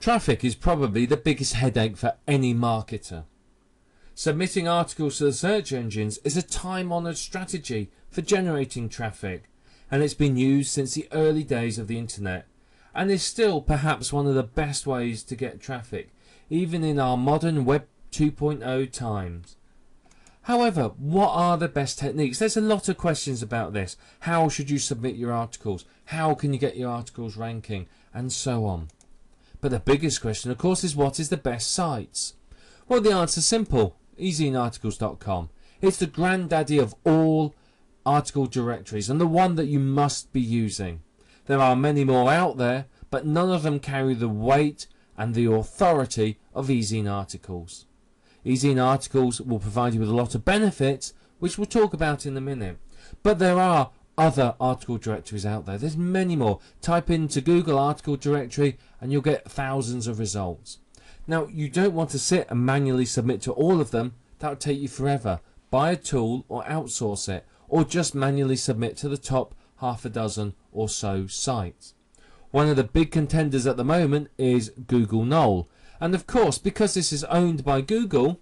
Traffic is probably the biggest headache for any marketer. Submitting articles to the search engines is a time-honoured strategy for generating traffic, and it's been used since the early days of the internet, and is still perhaps one of the best ways to get traffic, even in our modern Web 2.0 times. However, what are the best techniques? There's a lot of questions about this. How should you submit your articles? How can you get your articles ranking? And so on. But the biggest question, of course, is what is the best sites? Well, the answer's simple. EasyInArticles.com. It's the granddaddy of all article directories and the one that you must be using. There are many more out there, but none of them carry the weight and the authority of Easy in Articles. Easy in Articles will provide you with a lot of benefits, which we'll talk about in a minute. But there are other article directories out there. There's many more. Type into Google article directory and you'll get thousands of results. Now, you don't want to sit and manually submit to all of them. That would take you forever. Buy a tool or outsource it, or just manually submit to the top half a dozen or so sites. One of the big contenders at the moment is Google Knoll. And of course, because this is owned by Google,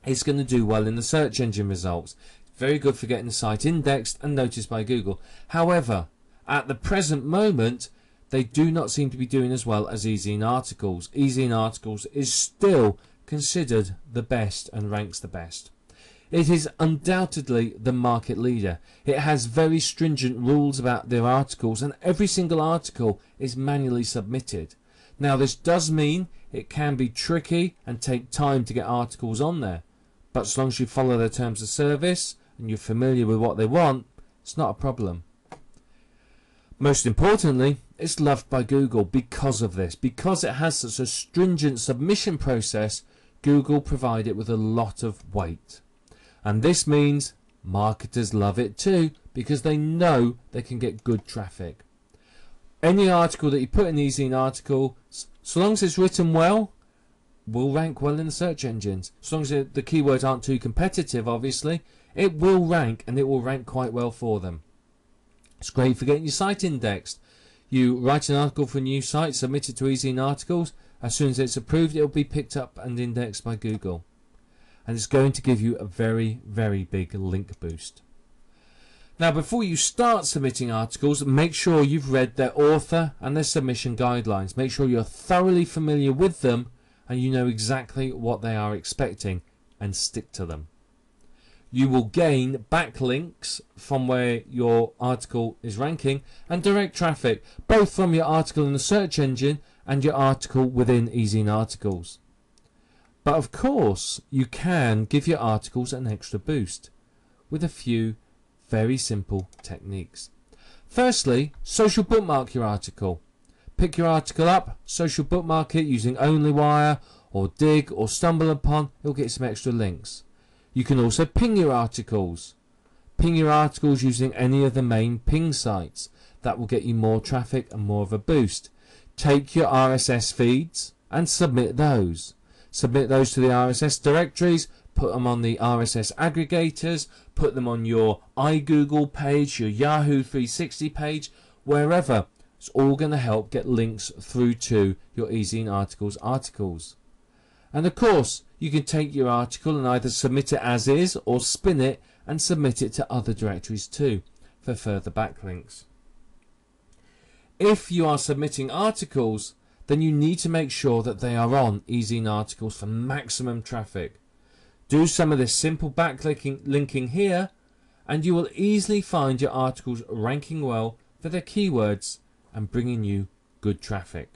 it's going to do well in the search engine results. It's very good for getting the site indexed and noticed by Google. However, at the present moment, they do not seem to be doing as well as Easy in Articles. Easy in Articles is still considered the best and ranks the best. It is undoubtedly the market leader. It has very stringent rules about their articles, and every single article is manually submitted. Now, this does mean it can be tricky and take time to get articles on there, but as long as you follow their terms of service and you're familiar with what they want, it's not a problem. Most importantly, it's loved by Google because of this. Because it has such a stringent submission process, Google provide it with a lot of weight. And this means marketers love it too, because they know they can get good traffic. Any article that you put in Easy in Articles, so long as it's written well, will rank well in the search engines. As long as the keywords aren't too competitive, obviously, it will rank, and it will rank quite well for them. It's great for getting your site indexed. You write an article for a new site, submit it to Easy in Articles. As soon as it's approved, it will be picked up and indexed by Google. And it's going to give you a very, very big link boost. Now, before you start submitting articles, make sure you've read their author and their submission guidelines. Make sure you're thoroughly familiar with them and you know exactly what they are expecting, and stick to them. You will gain backlinks from where your article is ranking and direct traffic, both from your article in the search engine and your article within Easy in Articles. But of course, you can give your articles an extra boost with a few very simple techniques. Firstly, social bookmark your article. Pick your article up, social bookmark it using OnlyWire or Dig or StumbleUpon. It'll get some extra links. You can also ping your articles. Ping your articles using any of the main ping sites. That will get you more traffic and more of a boost. Take your RSS feeds and submit those. Submit those to the RSS directories, put them on the RSS aggregators, put them on your iGoogle page, your Yahoo 360 page, wherever. It's all going to help get links through to your Easy in Articles articles. And of course, you can take your article and either submit it as is or spin it and submit it to other directories too for further backlinks. If you are submitting articles, then you need to make sure that they are on Easy in Articles for maximum traffic. Do some of this simple backlinking here and you will easily find your articles ranking well for their keywords and bringing you good traffic.